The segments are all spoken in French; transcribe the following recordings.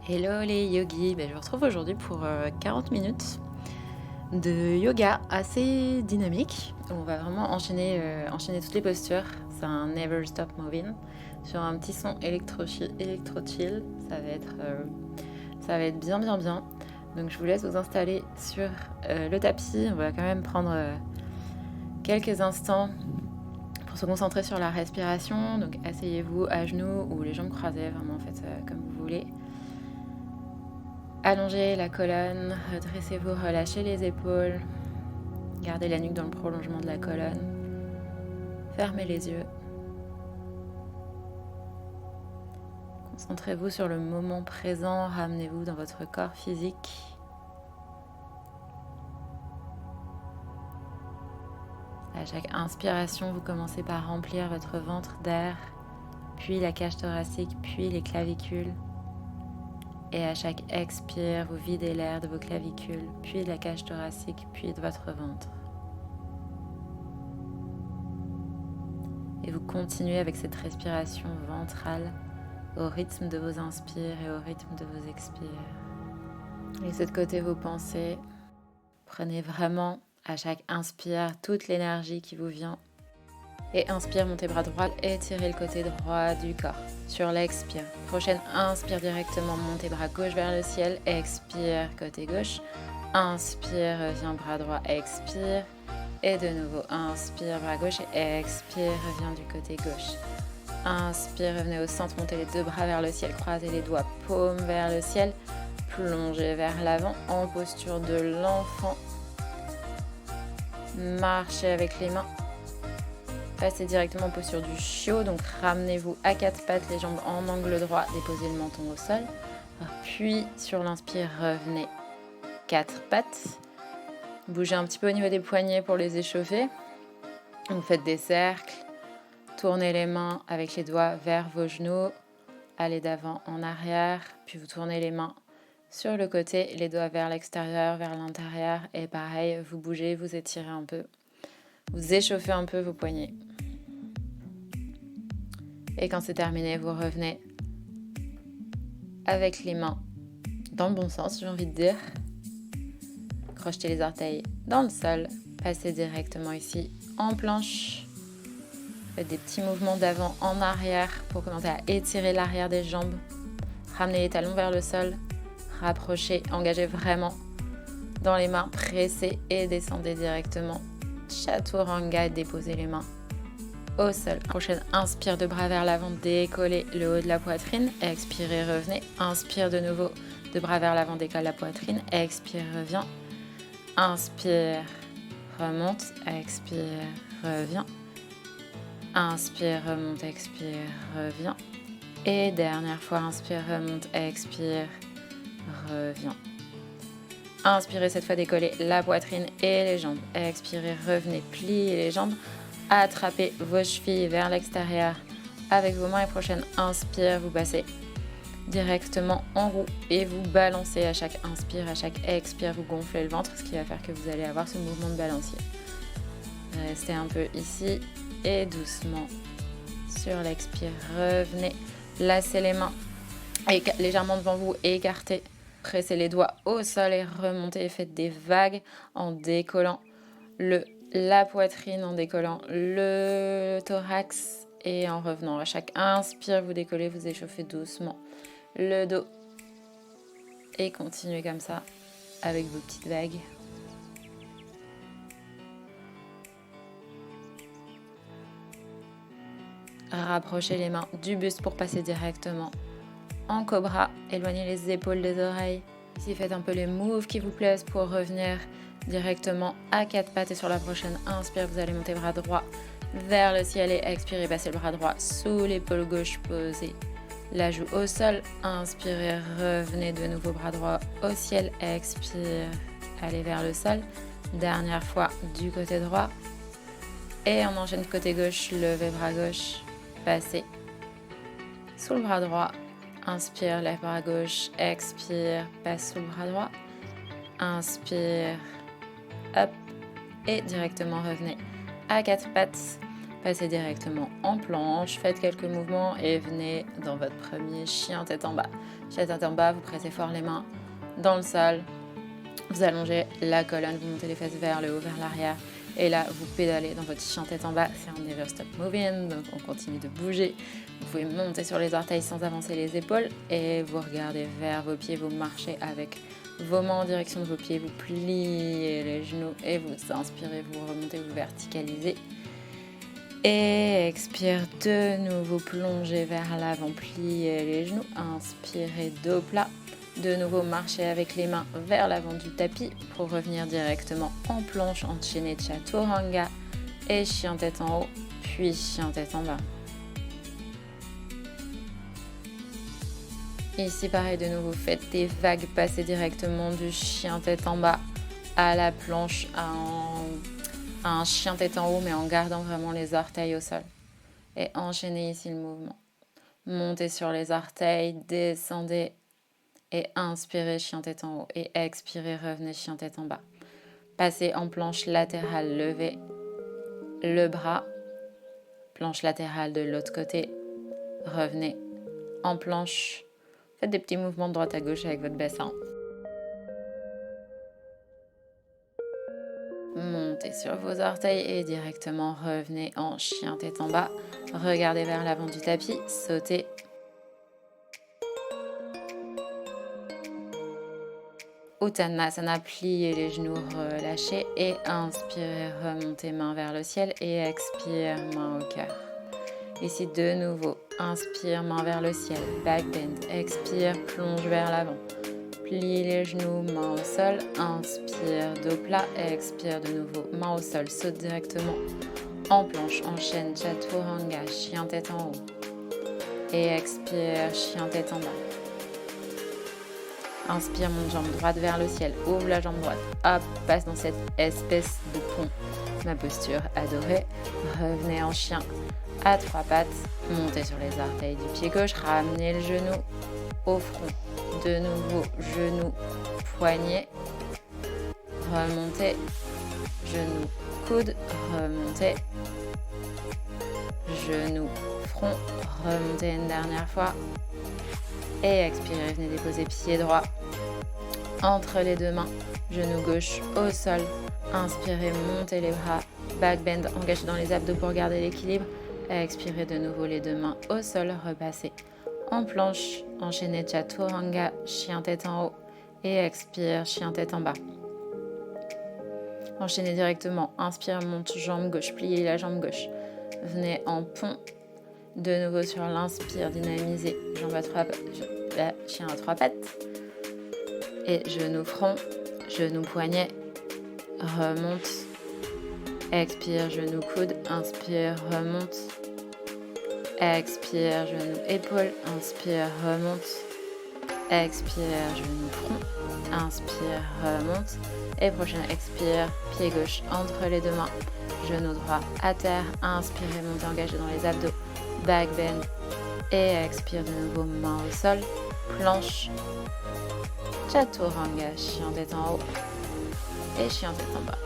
Hello les yogis, je vous retrouve aujourd'hui pour 40 minutes de yoga assez dynamique. On va vraiment enchaîner toutes les postures. C'est un Never Stop Moving sur un petit son électro-chill. Ça va être bien bien bien. Donc je vous laisse vous installer sur le tapis. On va quand même prendre quelques instants pour se concentrer sur la respiration. Donc asseyez-vous à genoux ou les jambes croisées, vraiment faites comme vous voulez. Allongez la colonne, redressez-vous, relâchez les épaules, gardez la nuque dans le prolongement de la colonne, fermez les yeux. Concentrez-vous sur le moment présent, ramenez-vous dans votre corps physique. À chaque inspiration, vous commencez par remplir votre ventre d'air, puis la cage thoracique, puis les clavicules. Et à chaque expire, vous videz l'air de vos clavicules, puis de la cage thoracique, puis de votre ventre. Et vous continuez avec cette respiration ventrale au rythme de vos inspires et au rythme de vos expires. Laissez de côté vos pensées. Prenez vraiment à chaque inspire toute l'énergie qui vous vient. Et inspire, montez bras droit, étirez le côté droit du corps. Sur l'expire. Prochaine inspire directement, montez bras gauche vers le ciel. Expire, côté gauche. Inspire, reviens bras droit, expire. Et de nouveau, inspire, bras gauche et expire, reviens du côté gauche. Inspire, revenez au centre, montez les deux bras vers le ciel, croisez les doigts, paume vers le ciel. Plongez vers l'avant en posture de l'enfant. Marchez avec les mains. Passez directement en posture du chiot, donc ramenez-vous à quatre pattes, les jambes en angle droit, déposez le menton au sol. Puis sur l'inspire, revenez quatre pattes. Bougez un petit peu au niveau des poignets pour les échauffer. Vous faites des cercles. Tournez les mains avec les doigts vers vos genoux. Allez d'avant en arrière. Puis vous tournez les mains sur le côté, les doigts vers l'extérieur, vers l'intérieur. Et pareil, vous bougez, vous étirez un peu. Vous échauffez un peu vos poignets. Et quand c'est terminé, vous revenez avec les mains dans le bon sens, j'ai envie de dire. Crochetez les orteils dans le sol. Passez directement ici en planche. Faites des petits mouvements d'avant en arrière pour commencer à étirer l'arrière des jambes. Ramenez les talons vers le sol. Rapprochez, engagez vraiment dans les mains. Pressez et descendez directement. Chaturanga, déposez les mains au sol. Prochaine, inspire de bras vers l'avant, décollez le haut de la poitrine. Expirez, revenez. Inspire de nouveau, de bras vers l'avant, décolle la poitrine. Expire, reviens. Inspire, remonte. Expire, reviens. Inspire, remonte, expire, reviens. Et dernière fois, inspire, remonte, expire, reviens. Inspirez cette fois, décollez la poitrine et les jambes. Expirez, revenez, pliez les jambes. Attrapez vos chevilles vers l'extérieur avec vos mains. Et prochaine inspire, vous passez directement en roue et vous balancez à chaque inspire, à chaque expire, vous gonflez le ventre, ce qui va faire que vous allez avoir ce mouvement de balancier. Restez un peu ici et doucement sur l'expire, revenez, lacez les mains légèrement devant vous, écartez, pressez les doigts au sol et remontez et faites des vagues en décollant la poitrine, en décollant le thorax et en revenant. À chaque inspire, vous décollez, vous échauffez doucement le dos et continuez comme ça avec vos petites vagues. Rapprochez les mains du buste pour passer directement en cobra. Éloignez les épaules des oreilles. Ici, faites un peu les moves qui vous plaisent pour revenir directement à quatre pattes. Et sur la prochaine inspire, vous allez monter bras droit vers le ciel et expirez, passez le bras droit sous l'épaule gauche, posez la joue au sol. Inspirez, revenez de nouveau bras droit au ciel. Expire, allez vers le sol. Dernière fois du côté droit. Et on enchaîne du côté gauche, levez bras gauche, passez sous le bras droit. Inspire, lève bras gauche, expire, passe sous le bras droit. Inspire, hop, et directement revenez à quatre pattes. passez directement en planche, faites quelques mouvements et venez dans votre premier chien tête en bas. Chien tête en bas, vous pressez fort les mains dans le sol, vous allongez la colonne, vous montez les fesses vers le haut, vers l'arrière. Et là, vous pédalez dans votre chien tête en bas, c'est un never stop moving, donc on continue de bouger. Vous pouvez monter sur les orteils sans avancer les épaules et vous regardez vers vos pieds, vous marchez avec vos mains en direction de vos pieds, vous pliez les genoux et vous inspirez, vous remontez, vous verticalisez. Et expire de nouveau, plongez vers l'avant, pliez les genoux, inspirez dos plat. De nouveau, marchez avec les mains vers l'avant du tapis pour revenir directement en planche, enchaîner Chaturanga et chien tête en haut, puis chien tête en bas. Ici, pareil, de nouveau, faites des vagues, passez directement du chien tête en bas à la planche, à un chien tête en haut, mais en gardant vraiment les orteils au sol. Et enchaînez ici le mouvement. Montez sur les orteils, descendez. Et inspirez, chien tête en haut. Et expirez, revenez, chien tête en bas. Passez en planche latérale, levez le bras. Planche latérale de l'autre côté. Revenez en planche. Faites des petits mouvements de droite à gauche avec votre bassin. Montez sur vos orteils et directement revenez en chien tête en bas. Regardez vers l'avant du tapis, sautez. Uttanasana, pliez les genoux, relâchez et inspirez, remontez main vers le ciel et expire, main au cœur. Ici de nouveau, inspire, main vers le ciel, back bend, expire, plonge vers l'avant. Plie les genoux, main au sol, inspire, dos plat, expire de nouveau, main au sol, saute directement en planche, enchaîne, Chaturanga, chien tête en haut et expire, chien tête en bas. Inspire, monte jambe droite vers le ciel, ouvre la jambe droite, hop, passe dans cette espèce de pont. Ma posture adorée. Revenez en chien à trois pattes, montez sur les orteils du pied gauche, ramenez le genou au front. De nouveau, genou, poignet, remontez, genou, coude, remontez, genou, front, remontez une dernière fois. Et expirez, venez déposer pied droit entre les deux mains, genou gauche au sol. Inspirez, montez les bras, back bend, engagez dans les abdos pour garder l'équilibre. Expirez de nouveau les deux mains au sol, repassez en planche, enchaînez Chaturanga, chien tête en haut et expire, chien tête en bas. Enchaînez directement, inspire, monte, jambe gauche, pliez la jambe gauche. Venez en pont. De nouveau sur l'inspire, dynamisez, jambe à trois, chien à trois pattes. Et genou front, genou poignet, remonte. Expire, genou coude, inspire, remonte. Expire, genou épaule, inspire, remonte. Expire, genou front, inspire, remonte. Et prochaine expire, pied gauche entre les deux mains, genou droit à terre, inspirez, montez, engagez dans les abdos. Back bend et expire de nouveau, main au sol, planche, Chaturanga, chien tête en haut et chien tête en bas.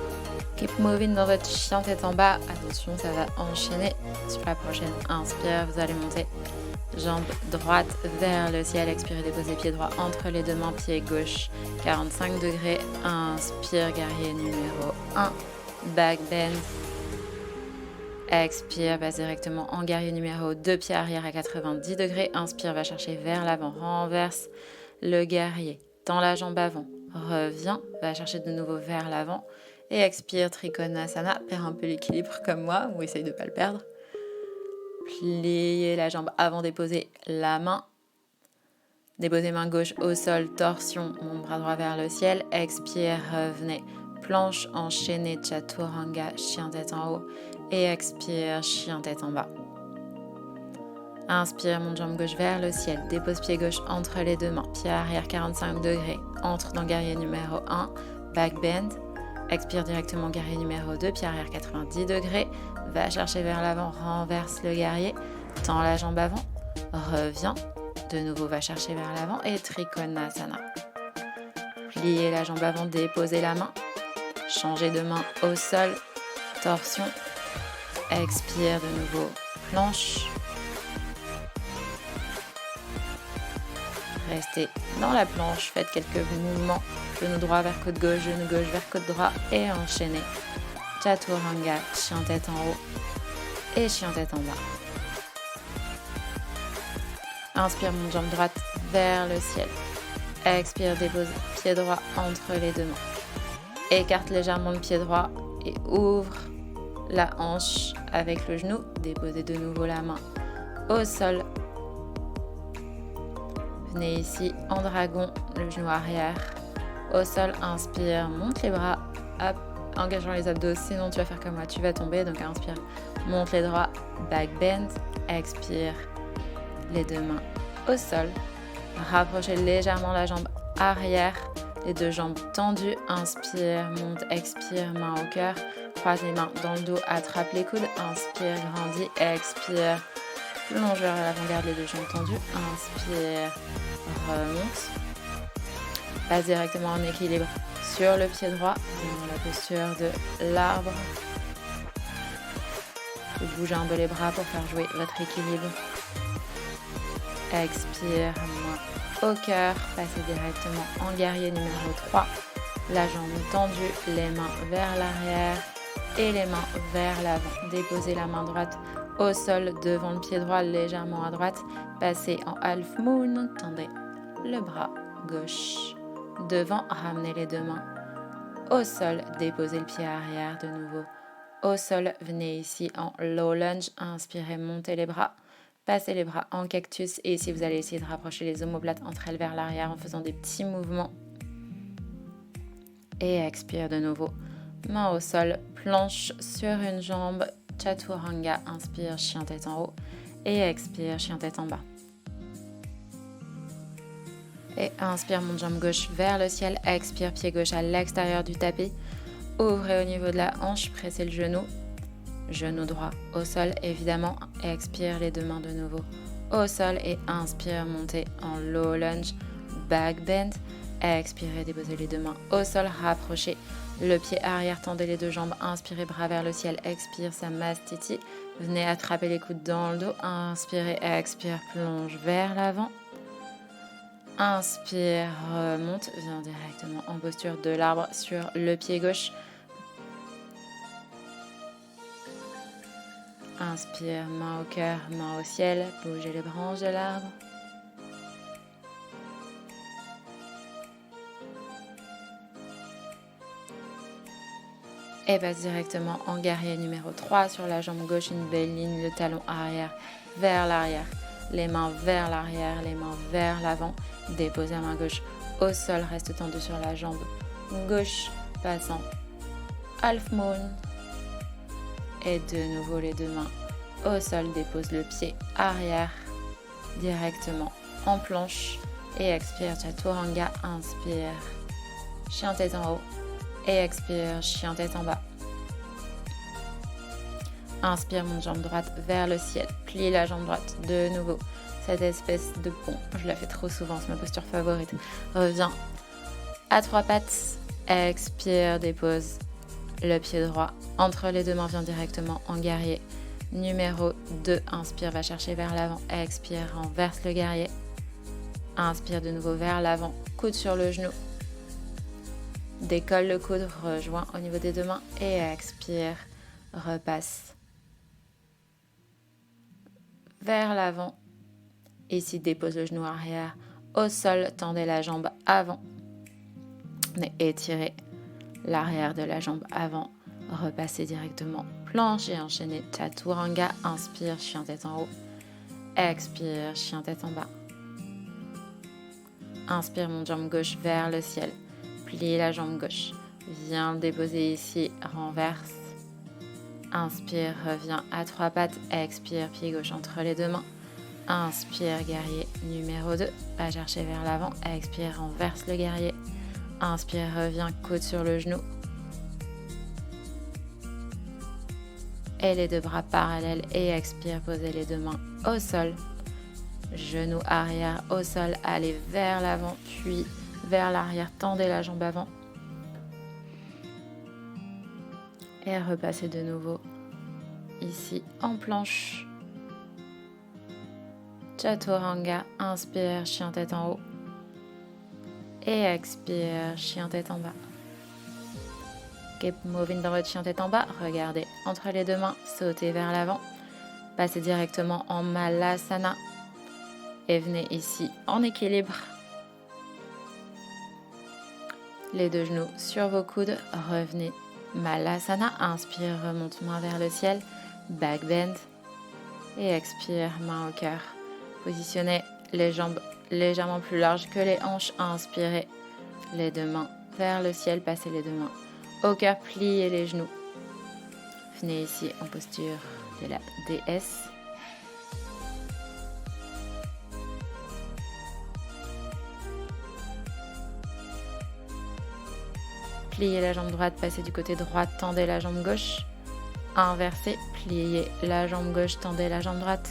Keep moving dans votre chien tête en bas. Attention, ça va enchaîner. Sur la prochaine inspire, vous allez monter jambe droite vers le ciel. Expirez, déposez pied droit entre les deux mains, pied gauche 45 degrés. Inspire, guerrier numéro 1, back bend. Expire, passe directement en guerrier numéro 2, pied arrière à 90 degrés. Inspire, va chercher vers l'avant, renverse le guerrier. Tends la jambe avant, reviens, va chercher de nouveau vers l'avant. Et expire, Trikonasana, perds un peu l'équilibre comme moi, ou essaye de ne pas le perdre. Pliez la jambe avant, déposez la main. Déposez main gauche au sol, torsion, mon bras droit vers le ciel. Expire, revenez, planche, enchaînez, Chaturanga, chien tête en haut. Et expire, chien tête en bas. Inspire, monte jambe gauche vers le ciel. Dépose pied gauche entre les deux mains. Pied arrière 45 degrés. Entre dans guerrier numéro 1. Back bend. Expire directement guerrier numéro 2. Pied arrière 90 degrés. Va chercher vers l'avant. Renverse le guerrier. Tends la jambe avant. Reviens. De nouveau, va chercher vers l'avant. Et Trikonasana. Pliez la jambe avant. Déposez la main. Changez de main au sol. Torsion. expire de nouveau, planche. Restez dans la planche, faites quelques mouvements, genou droit vers côte gauche, genou gauche vers côte droit et enchaînez. Chaturanga, chien tête en haut et chien tête en bas. Inspire, monte jambe droite vers le ciel. Expire, dépose pied droit entre les deux mains. Écarte légèrement le pied droit et ouvre la hanche avec le genou. Déposez de nouveau la main au sol. Venez ici en dragon, le genou arrière. Au sol, inspire, monte les bras, hop, engageant les abdos, sinon tu vas faire comme moi, tu vas tomber. Donc inspire, monte les droits, back bend, expire, les deux mains au sol. Rapprochez légèrement la jambe arrière, les deux jambes tendues. Inspire, monte, expire, main au cœur. Croise les mains dans le dos, attrape les coudes. Inspire, grandis, expire. Plonge vers l'avant-garde, les deux jambes tendues. Inspire, remonte. Passe directement en équilibre sur le pied droit, dans la posture de l'arbre. Vous bougez un peu les bras pour faire jouer votre équilibre. Expire, main au cœur. Passez directement en guerrier numéro 3. La jambe tendue, les mains vers l'arrière et les mains vers l'avant. Déposez la main droite au sol devant le pied droit, légèrement à droite. Passez en half moon. Tendez le bras gauche devant. Ramenez les deux mains au sol. Déposez le pied arrière de nouveau au sol. Venez ici en low lunge. Inspirez, montez les bras. Passez les bras en cactus. Et ici, vous allez essayer de rapprocher les omoplates entre elles vers l'arrière en faisant des petits mouvements. Et expire de nouveau. Main au sol, planche sur une jambe. Chaturanga, inspire, chien tête en haut. Et expire, chien tête en bas. Et inspire, monte jambe gauche vers le ciel. Expire, pied gauche à l'extérieur du tapis. Ouvrez au niveau de la hanche, pressez le genou. Genou droit au sol, évidemment. Expire, les deux mains de nouveau au sol. Et inspire, montez en low lunge, back bend. Expirez, déposez les deux mains au sol. Rapprochez le pied arrière, tendez les deux jambes. Inspirez, bras vers le ciel. Expire, Samastiti. Venez attraper les coudes dans le dos. Inspirez, expire, plonge vers l'avant. Inspire, remonte, viens directement en posture de l'arbre sur le pied gauche. Inspire, main au cœur, main au ciel, bougez les branches de l'arbre. Et passe directement en guerrier numéro 3 sur la jambe gauche, une belle ligne, le talon arrière vers l'arrière, les mains vers l'arrière, les mains vers l'avant. Déposez la main gauche au sol, reste tendu sur la jambe gauche, passant half moon. Et de nouveau les deux mains au sol, dépose le pied arrière directement en planche. Et expire, Chaturanga, inspire, chien tête en haut. Et expire, chien tête en bas. Inspire, monte jambe droite vers le ciel. Plie la jambe droite de nouveau. Cette espèce de pont, je la fais trop souvent, c'est ma posture favorite. Reviens à trois pattes. Expire, dépose le pied droit entre les deux mains, viens directement en guerrier. Numéro 2, inspire, va chercher vers l'avant. Expire, renverse le guerrier. Inspire de nouveau vers l'avant, coude sur le genou. Décolle le coude, rejoins au niveau des deux mains et expire, repasse vers l'avant. Ici, dépose le genou arrière au sol, tendez la jambe avant. Étirez l'arrière de la jambe avant. Repassez directement planche et enchaînez Chaturanga. Inspire, chien tête en haut. Expire, chien tête en bas. Inspire, monte jambe gauche vers le ciel. Plie la jambe gauche. Viens le déposer ici, renverse. Inspire, reviens à trois pattes. Expire, pied gauche entre les deux mains. Inspire, guerrier numéro 2. Va chercher vers l'avant. Expire, renverse le guerrier. Inspire, reviens, coude sur le genou. Et les deux bras parallèles. Et expire, posez les deux mains au sol. Genou arrière au sol. Allez vers l'avant, puis vers l'arrière. Tendez la jambe avant. Et repassez de nouveau ici en planche. Chaturanga, inspire, chien tête en haut. Et expire, chien tête en bas. Keep moving dans votre chien tête en bas. Regardez entre les deux mains, sautez vers l'avant. Passez directement en Malasana. Et venez ici en équilibre. Les deux genoux sur vos coudes. Revenez Malasana. Inspire, remonte main vers le ciel. Back bend. Et expire, main au cœur. Positionnez les jambes légèrement plus larges que les hanches. Inspirez les deux mains vers le ciel. Passez les deux mains au cœur. Pliez les genoux. Venez ici en posture de la déesse. Pliez la jambe droite, passez du côté droit, tendez la jambe gauche. Inversez, pliez la jambe gauche, tendez la jambe droite.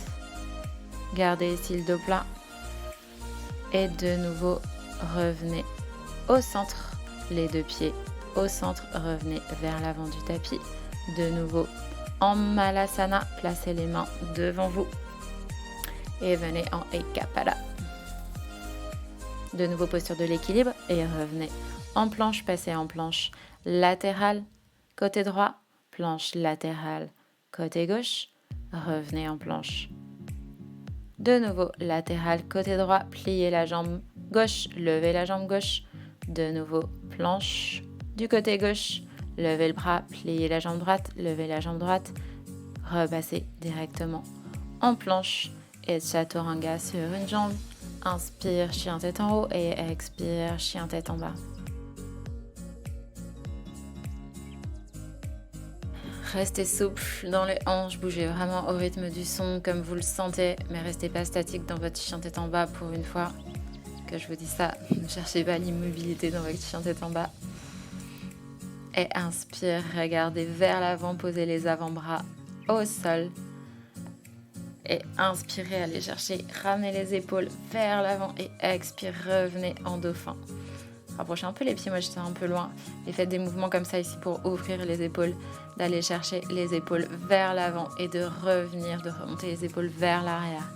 Gardez ici le dos plat. Et de nouveau, revenez au centre, les deux pieds au centre, revenez vers l'avant du tapis. De nouveau, en Malasana, placez les mains devant vous. Et venez en Ekapada. De nouveau, posture de l'équilibre et revenez en planche, passez en planche latérale, côté droit, planche latérale, côté gauche, revenez en planche. De nouveau, latérale, côté droit, pliez la jambe gauche, levez la jambe gauche. De nouveau, planche du côté gauche, levez le bras, pliez la jambe droite, levez la jambe droite. Repassez directement en planche et Chaturanga sur une jambe. Inspire, chien tête en haut et expire, chien tête en bas. Restez souple dans les hanches, bougez vraiment au rythme du son comme vous le sentez, mais restez pas statique dans votre chien tête en bas pour une fois que je vous dis ça. Ne cherchez pas l'immobilité dans votre chien tête en bas. Et inspire, regardez vers l'avant, posez les avant-bras au sol. Et inspirez, allez chercher, ramenez les épaules vers l'avant et expire, revenez en dauphin. Rapprochez un peu les pieds, moi j'étais un peu loin. Et faites des mouvements comme ça ici pour ouvrir les épaules, d'aller chercher les épaules vers l'avant et de revenir, de remonter les épaules vers l'arrière.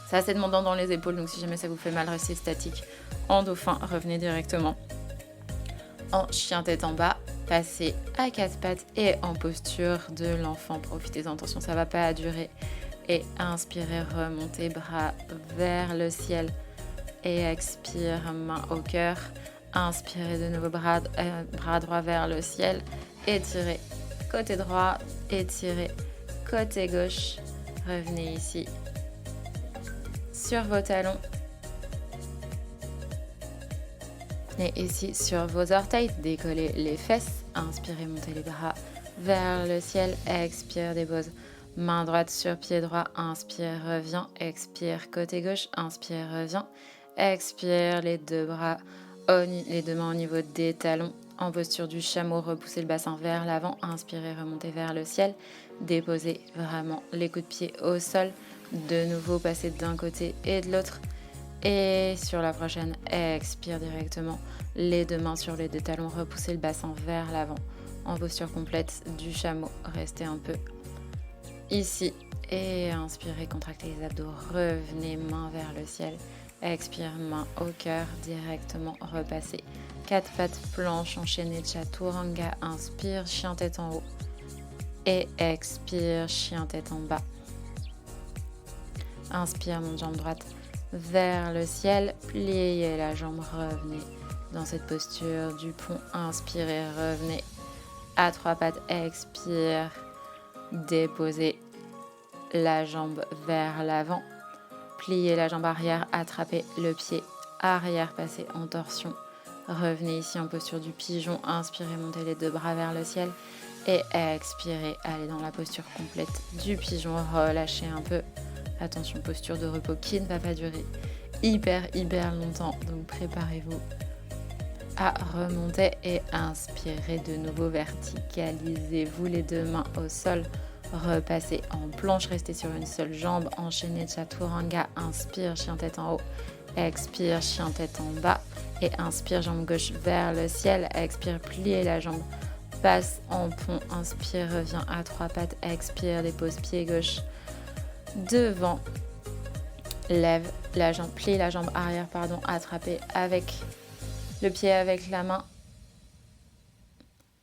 C'est assez demandant dans les épaules, donc si jamais ça vous fait mal, restez statique. En dauphin, revenez directement en chien tête en bas. Passez à quatre pattes et en posture de l'enfant. Profitez-en, attention, ça ne va pas durer. Et inspirez, remontez bras vers le ciel. Et expire, main au cœur. Inspirez de nouveau, bras droit vers le ciel. Étirez côté droit, étirez côté gauche. Revenez ici sur vos talons. Venez ici sur vos orteils, décollez les fesses. Inspirez, montez les bras vers le ciel. Expire, dépose main droite sur pied droit. Inspire, reviens. Expire, côté gauche. Inspire, reviens. Expire, les deux mains au niveau des talons. En posture du chameau, repoussez le bassin vers l'avant. Inspirez, remontez vers le ciel. Déposez vraiment les coups de pied au sol. De nouveau, passez d'un côté et de l'autre. Et sur la prochaine, expire directement. Les deux mains sur les deux talons, repoussez le bassin vers l'avant. En posture complète du chameau, restez un peu ici. Et inspirez, contractez les abdos. Revenez, main vers le ciel. Expire, main au cœur, directement repassez. Quatre pattes planche, enchaînez Chaturanga. Inspire, chien tête en haut. Et expire, chien tête en bas. Inspire, monte jambe droite vers le ciel. Pliez la jambe, revenez dans cette posture du pont. Inspirez, revenez à trois pattes. Expire, déposez la jambe vers l'avant. Pliez la jambe arrière, attrapez le pied arrière, passez en torsion. Revenez ici en posture du pigeon. Inspirez, montez les deux bras vers le ciel. Et expirez, allez dans la posture complète du pigeon. Relâchez un peu. Attention, posture de repos qui ne va pas durer hyper longtemps. Donc préparez-vous à remonter et inspirez de nouveau. Verticalisez-vous les deux mains au sol. Repassez en planche, restez sur une seule jambe. Enchaînez Chaturanga. Inspire, chien tête en haut. Expire, chien tête en bas. Et inspire, jambe gauche vers le ciel. Expire, pliez la jambe passe en pont, inspire, reviens à 3 pattes, expire, dépose pied gauche devant, lève la jambe, plie la jambe arrière, attrapez avec le pied avec la main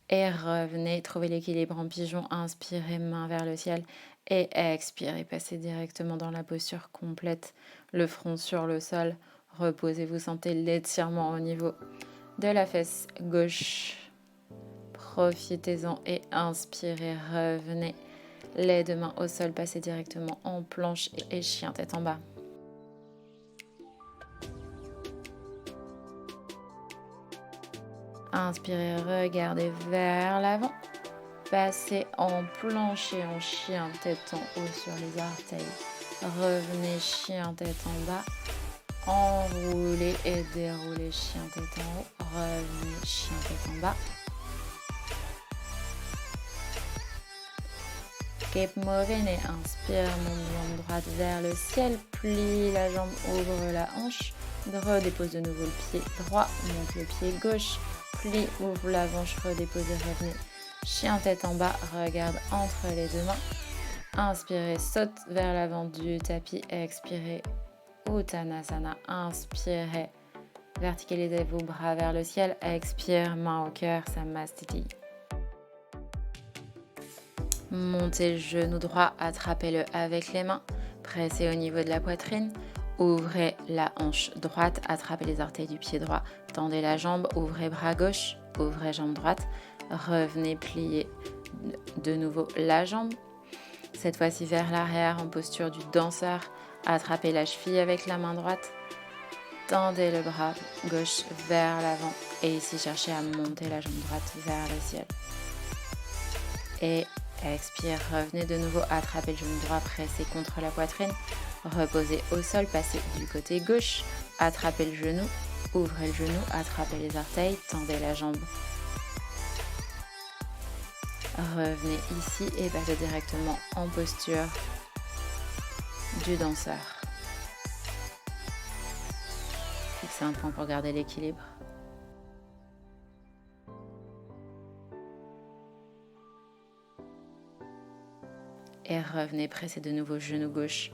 et revenez, trouvez l'équilibre en pigeon, inspirez, main vers le ciel et expirez, passez directement dans la posture complète, le front sur le sol, reposez, vous sentez l'étirement au niveau de la fesse gauche. Profitez-en et inspirez, revenez. Les deux mains au sol, passez directement en planche et chien tête en bas. Inspirez, regardez vers l'avant. Passez en planche et en chien tête en haut sur les orteils. Revenez, chien tête en bas. Enroulez et déroulez, chien tête en haut. Revenez, chien tête en bas. Keep moving et inspire, monte jambe droite vers le ciel, plie la jambe, ouvre la hanche, redépose de nouveau le pied droit, monte le pied gauche, plie, ouvre la hanche, redépose et revenez. Chien tête en bas, regarde entre les deux mains. Inspirez, saute vers l'avant du tapis, expirez, Uttanasana, inspirez, verticalisez vos bras vers le ciel, expire, main au cœur, Samastiti. Montez le genou droit, attrapez-le avec les mains, pressez au niveau de la poitrine, ouvrez la hanche droite, attrapez les orteils du pied droit, tendez la jambe, ouvrez bras gauche, ouvrez jambe droite, revenez plier de nouveau la jambe, cette fois-ci vers l'arrière en posture du danseur, attrapez la cheville avec la main droite, tendez le bras gauche vers l'avant et ici cherchez à monter la jambe droite vers le ciel. Et expire, revenez de nouveau, attrapez le genou droit, pressez contre la poitrine, reposez au sol, passez du côté gauche, attrapez le genou, ouvrez le genou, attrapez les orteils, tendez la jambe. Revenez ici et passez directement en posture du danseur. Fixez un point pour garder l'équilibre. Et revenez, pressez de nouveau genou gauche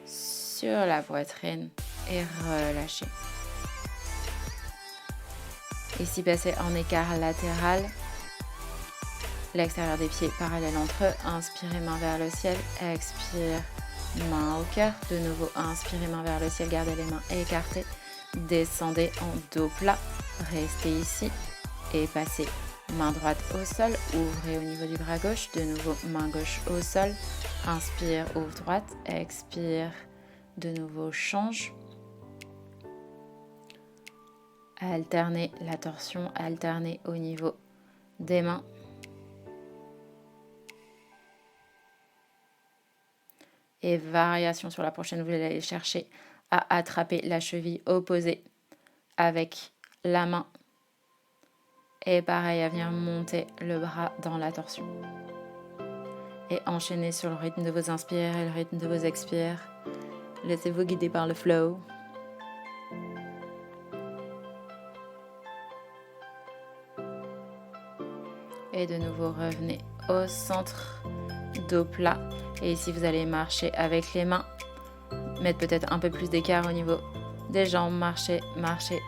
sur la poitrine et relâchez. Ici, passez en écart latéral. L'extérieur des pieds parallèle entre eux. Inspirez, main vers le ciel. Expire, main au cœur. De nouveau, inspirez, main vers le ciel. Gardez les mains écartées. Descendez en dos plat. Restez ici et passez. Main droite au sol, ouvrez au niveau du bras gauche, de nouveau main gauche au sol, inspire, ouvre droite, expire, de nouveau change. Alternez la torsion, alternez au niveau des mains. Et variation sur la prochaine, vous allez aller chercher à attraper la cheville opposée avec la main. Et pareil, à venir monter le bras dans la torsion. Et enchaînez sur le rythme de vos inspires et le rythme de vos expires. Laissez-vous guider par le flow. Et de nouveau, revenez au centre, dos plat. Et ici, vous allez marcher avec les mains. Mettre peut-être un peu plus d'écart au niveau des jambes, marchez,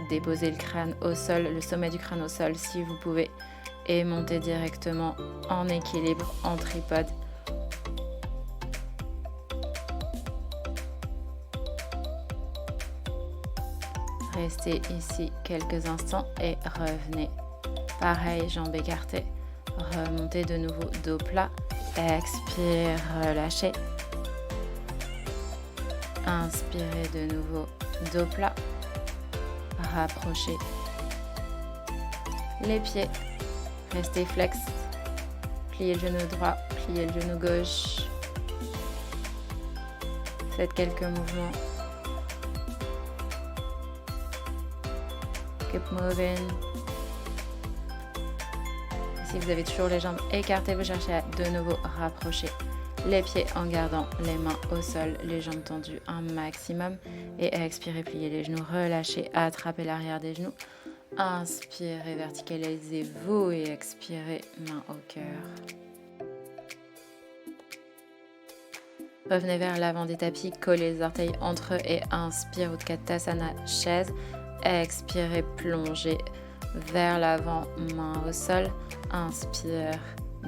déposez le crâne au sol, le sommet du crâne au sol si vous pouvez, et montez directement en équilibre, en tripode. Restez ici quelques instants et revenez. Pareil, jambes écartées, remontez de nouveau, dos plat, expire, relâchez. Inspirez de nouveau, dos plat, rapprochez les pieds, restez flex, pliez le genou droit, pliez le genou gauche, faites quelques mouvements, keep moving. Si vous avez toujours les jambes écartées, vous cherchez à de nouveau rapprocher les pieds en gardant les mains au sol, les jambes tendues un maximum. Et expirez, pliez les genoux, relâchez, attrapez l'arrière des genoux. Inspirez, verticalisez-vous et expirez, main au cœur. Revenez vers l'avant des tapis, collez les orteils entre eux et inspire Utkatasana, chaise. Expirez, plongez vers l'avant, main au sol. Inspire,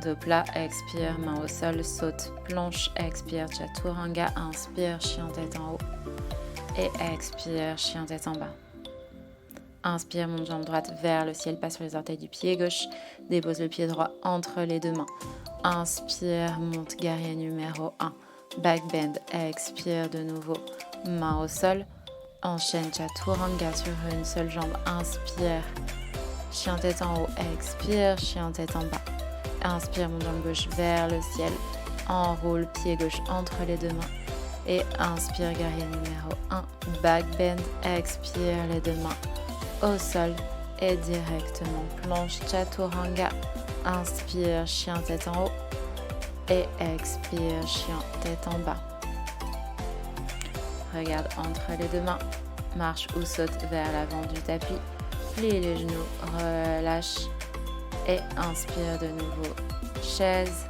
dos plat, expire, main au sol, saute, planche, expire, Chaturanga, inspire, chien tête en haut. Et expire, chien tête en bas. Inspire, monte jambe droite vers le ciel, passe sur les orteils du pied gauche. Dépose le pied droit entre les deux mains. Inspire, monte guerrier numéro 1. Back bend, expire de nouveau, main au sol. Enchaîne Chaturanga sur une seule jambe. Inspire, chien tête en haut, expire, chien tête en bas. Inspire, monte jambe gauche vers le ciel. Enroule, pied gauche entre les deux mains. Et inspire, guerrier numéro 1. Back bend, expire les deux mains au sol et directement planche Chaturanga. Inspire, chien tête en haut et expire, chien tête en bas. Regarde entre les deux mains, marche ou saute vers l'avant du tapis, plie les genoux, relâche et inspire de nouveau, chaise,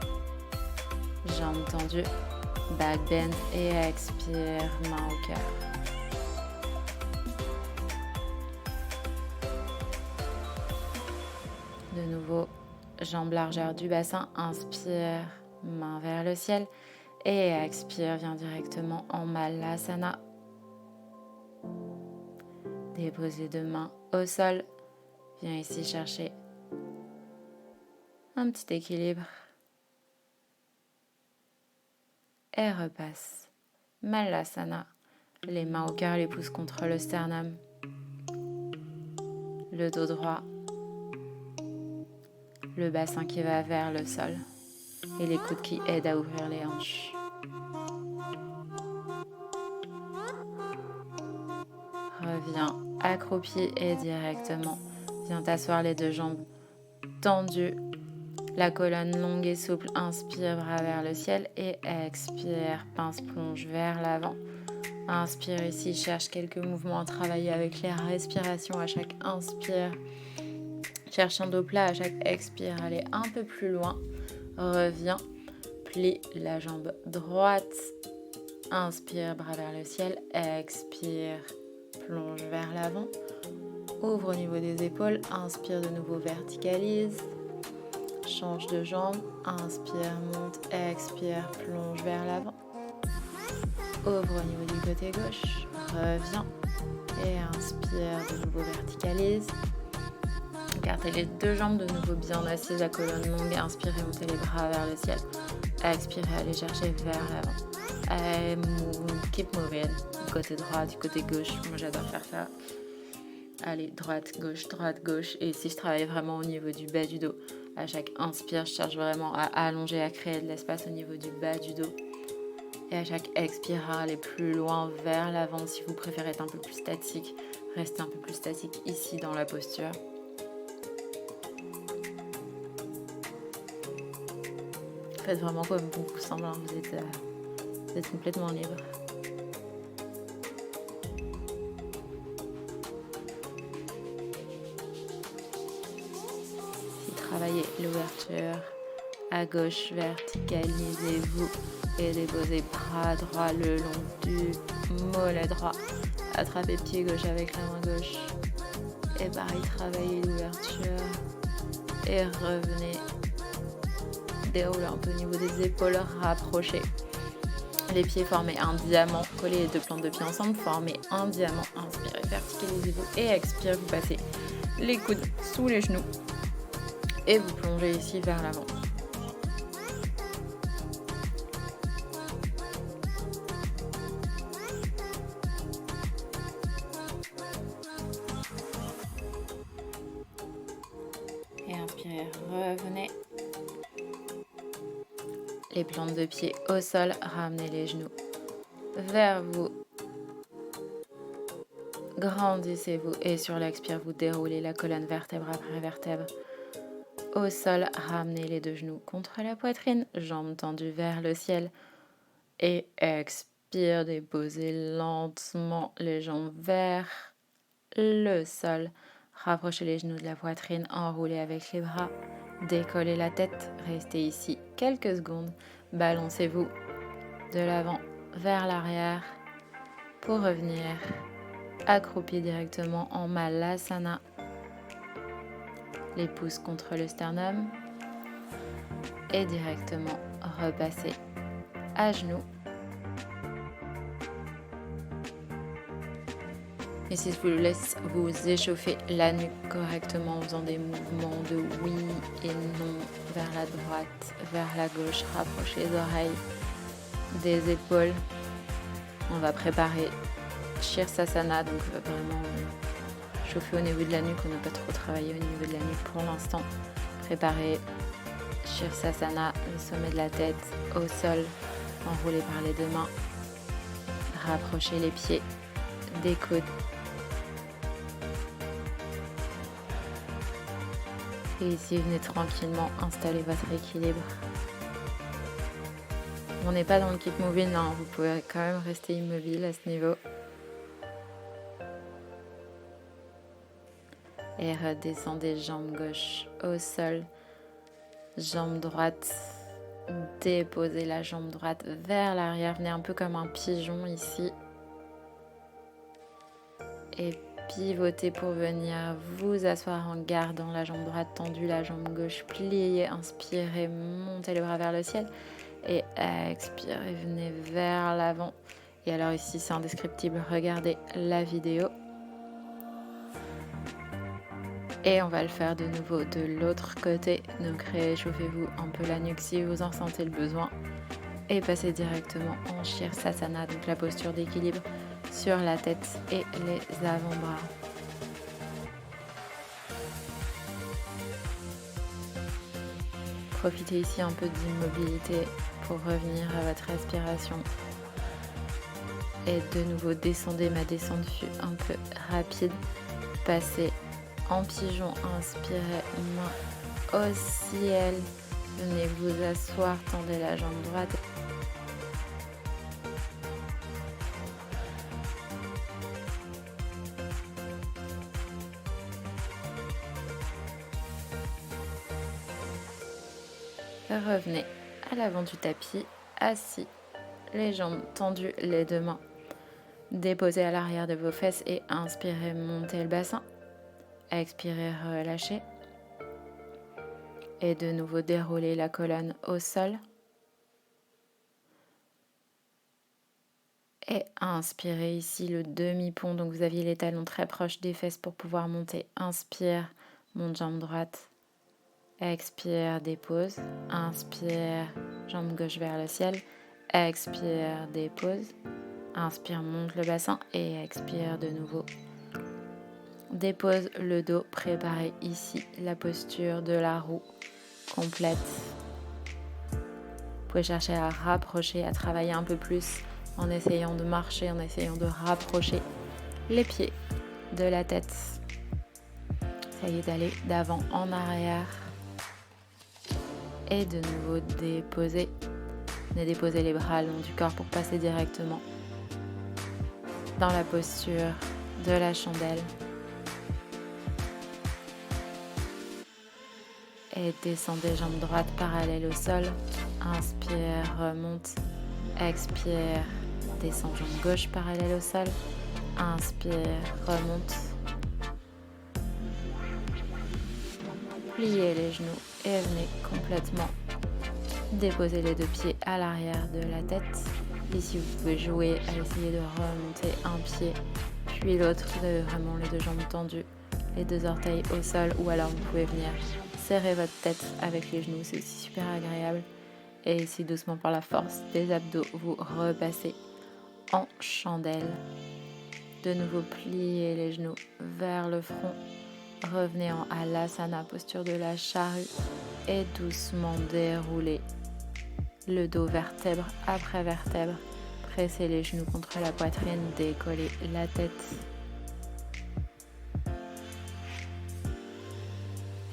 jambes tendues, back bend et expire, main au cœur. De nouveau, jambes largeur du bassin, inspire, main vers le ciel et expire, viens directement en Malasana. Dépose les deux mains au sol, viens ici chercher un petit équilibre et repasse. Malasana, les mains au cœur, les pouces contre le sternum, le dos droit, le bassin qui va vers le sol et les coudes qui aident à ouvrir les hanches. Reviens accroupi et directement. Viens t'asseoir les deux jambes tendues, la colonne longue et souple. Inspire, bras vers le ciel et expire, pince plonge vers l'avant. Inspire ici, cherche quelques mouvements à travailler avec les respirations à chaque inspire. Cherche un dos plat à chaque expire, allez un peu plus loin. Reviens, plie la jambe droite. Inspire, bras vers le ciel. Expire, plonge vers l'avant. Ouvre au niveau des épaules. Inspire de nouveau, verticalise. Change de jambe. Inspire, monte. Expire, plonge vers l'avant. Ouvre au niveau du côté gauche. Reviens. Et inspire, de nouveau, verticalise. Gardez les deux jambes de nouveau bien assises, la colonne longue. Inspirez, montez les bras vers le ciel. Expirez, allez chercher vers l'avant. Keep moving. Du côté droit, du côté gauche. Moi, j'adore faire ça. Allez, droite, gauche. Et ici, je travaille vraiment au niveau du bas du dos. À chaque inspire, je cherche vraiment à allonger, à créer de l'espace au niveau du bas du dos. Et à chaque expire, aller plus loin vers l'avant. Si vous préférez être un peu plus statique, restez un peu plus statique ici dans la posture. Faites vraiment comme bon vous semble, vous êtes complètement libre. Si travaillez l'ouverture à gauche, verticalisez-vous et déposez bras droit le long du mollet droit. Attrapez pied gauche avec la main gauche. Et pareil, travaillez l'ouverture et revenez. Déroulez un peu au niveau des épaules, rapprochez les pieds, formez un diamant, collez les deux plantes de pied ensemble, formez un diamant, inspirez, verticalisez-vous et expirez, vous passez les coudes sous les genoux et vous plongez ici vers l'avant. Et inspirez, revenez. Les plantes de pied au sol, ramenez les genoux vers vous. Grandissez-vous et sur l'expire, vous déroulez la colonne vertèbre après vertèbre. Au sol, ramenez les deux genoux contre la poitrine, jambes tendues vers le ciel. Et expire, déposez lentement les jambes vers le sol. Rapprochez les genoux de la poitrine, enroulez avec les bras, décollez la tête, restez ici quelques secondes, balancez-vous de l'avant vers l'arrière pour revenir accroupi directement en Malasana. Les pouces contre le sternum et directement repasser à genoux. Ici, je vous laisse vous échauffer la nuque correctement en faisant des mouvements de oui et non vers la droite, vers la gauche. Rapprochez les oreilles des épaules. On va préparer Shirsasana, donc vraiment chauffer au niveau de la nuque. On n'a pas trop travaillé au niveau de la nuque pour l'instant. Préparer Shirsasana, le sommet de la tête au sol, enroulé par les deux mains. Rapprochez les pieds des coudes. Et ici, venez tranquillement installer votre équilibre. On n'est pas dans le keep moving, hein. Vous pouvez quand même rester immobile à ce niveau. Et redescendez jambe gauche au sol, jambe droite. Déposez la jambe droite vers l'arrière. Venez un peu comme un pigeon ici. Et pivotez pour venir vous asseoir en gardant la jambe droite tendue, la jambe gauche pliée. Inspirez, montez le bras vers le ciel. Et expirez, venez vers l'avant. Et alors ici, c'est indescriptible. Regardez la vidéo. Et on va le faire de nouveau de l'autre côté. Donc réchauffez-vous un peu la nuque si vous en ressentez le besoin. Et passez directement en Shirsasana, donc la posture d'équilibre sur la tête et les avant-bras. Profitez ici un peu d'immobilité pour revenir à votre respiration. Et de nouveau, descendez, ma descente fut un peu rapide. Passez en pigeon, inspirez, main au ciel. Venez vous asseoir, tendez la jambe droite. Revenez à l'avant du tapis, assis, les jambes tendues, les deux mains déposées à l'arrière de vos fesses et inspirez, montez le bassin. Expirez, relâchez. Et de nouveau déroulez la colonne au sol. Et inspirez ici le demi-pont, donc vous aviez les talons très proches des fesses pour pouvoir monter. Inspire, monte jambe droite. Expire, dépose. Inspire, jambe gauche vers le ciel. Expire, dépose. Inspire, monte le bassin et expire de nouveau. Dépose le dos, préparez ici la posture de la roue complète. Vous pouvez chercher à rapprocher, à travailler un peu plus en essayant de marcher, en essayant de rapprocher les pieds de la tête. Essayez d'aller d'avant en arrière. Et de nouveau déposer. Venez déposer les bras le long du corps pour passer directement dans la posture de la chandelle. Et descendez jambe droite parallèle au sol. Inspire, remonte. Expire, descend jambe gauche parallèle au sol. Inspire, remonte. Pliez les genoux et venez complètement déposer les deux pieds à l'arrière de la tête. Ici, vous pouvez jouer à essayer de remonter un pied, puis l'autre. Vous avez vraiment les deux jambes tendues, les deux orteils au sol, ou alors vous pouvez venir serrer votre tête avec les genoux, c'est aussi super agréable. Et ici, doucement par la force des abdos, vous repassez en chandelle. De nouveau, pliez les genoux vers le front. Revenez en Halasana, posture de la charrue. Et doucement déroulez le dos vertèbre après vertèbre. Pressez les genoux contre la poitrine, décollez la tête.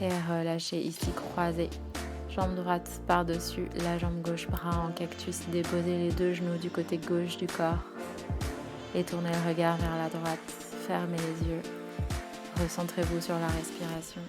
Et relâchez ici, croisez. Jambe droite par-dessus la jambe gauche, bras en cactus. Déposez les deux genoux du côté gauche du corps. Et tournez le regard vers la droite. Fermez les yeux. Recentrez-vous sur la respiration.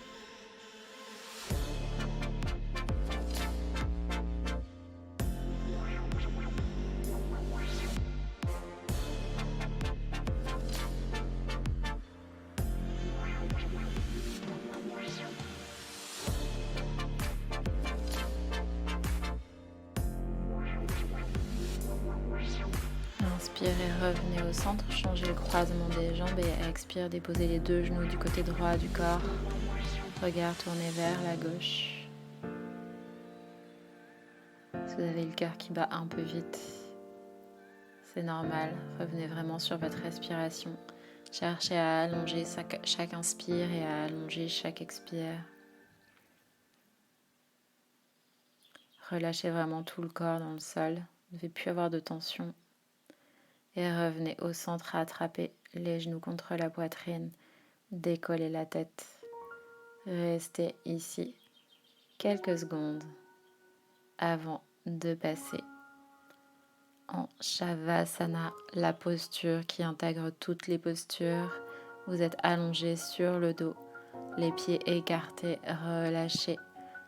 Inspire et revenez au centre, changez le croisement des jambes et expire, déposez les deux genoux du côté droit du corps. Regard tourné vers la gauche. Si vous avez le cœur qui bat un peu vite, c'est normal. Revenez vraiment sur votre respiration. Cherchez à allonger chaque inspire et à allonger chaque expire. Relâchez vraiment tout le corps dans le sol. Vous ne devez plus avoir de tension. Et revenez au centre, attrapez les genoux contre la poitrine, décollez la tête. Restez ici quelques secondes avant de passer en Shavasana, la posture qui intègre toutes les postures. Vous êtes allongé sur le dos, les pieds écartés, relâchez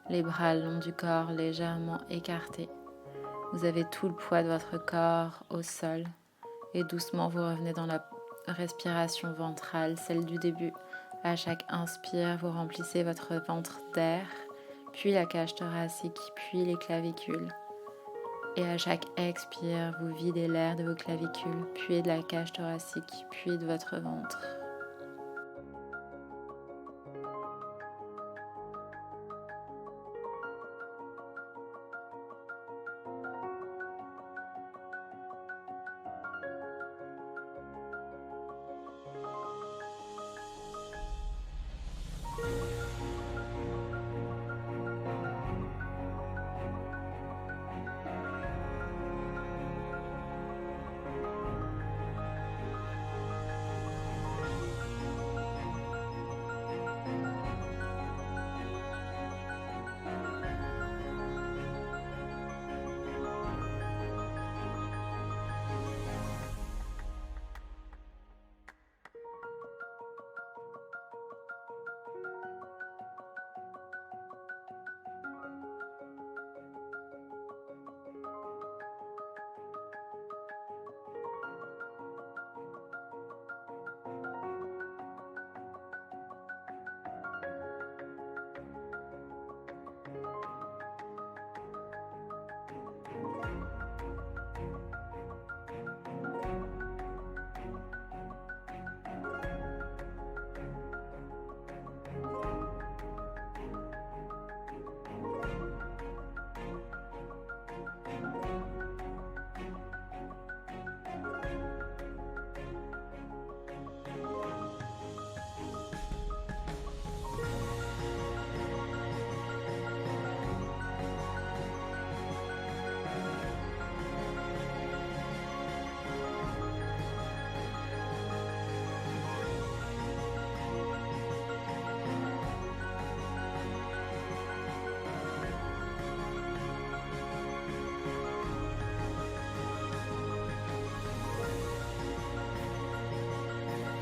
les bras le long du corps, légèrement écartés. Vous avez tout le poids de votre corps au sol. Et doucement, vous revenez dans la respiration ventrale, celle du début. À chaque inspire, vous remplissez votre ventre d'air, puis la cage thoracique, puis les clavicules. Et à chaque expire, vous videz l'air de vos clavicules, puis de la cage thoracique, puis de votre ventre.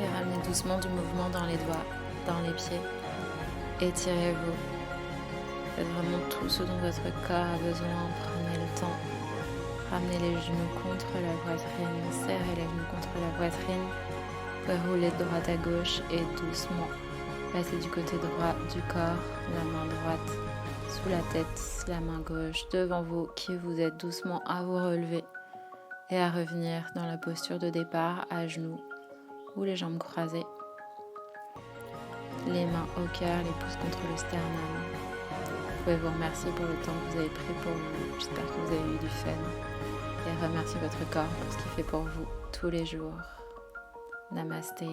Et ramenez doucement du mouvement dans les doigts, dans les pieds. Étirez-vous. Faites vraiment tout ce dont votre corps a besoin. Prenez le temps. Ramenez les genoux contre la poitrine. Serrez les genoux contre la poitrine. Roulez de droite à gauche et doucement passez du côté droit du corps, la main droite sous la tête, la main gauche devant vous, qui vous aide doucement à vous relever et à revenir dans la posture de départ à genoux ou les jambes croisées. Les mains au cœur, les pouces contre le sternum. Vous pouvez vous remercier pour le temps que vous avez pris pour vous. J'espère que vous avez eu du fun. Et remerciez votre corps pour ce qu'il fait pour vous tous les jours. Namasté.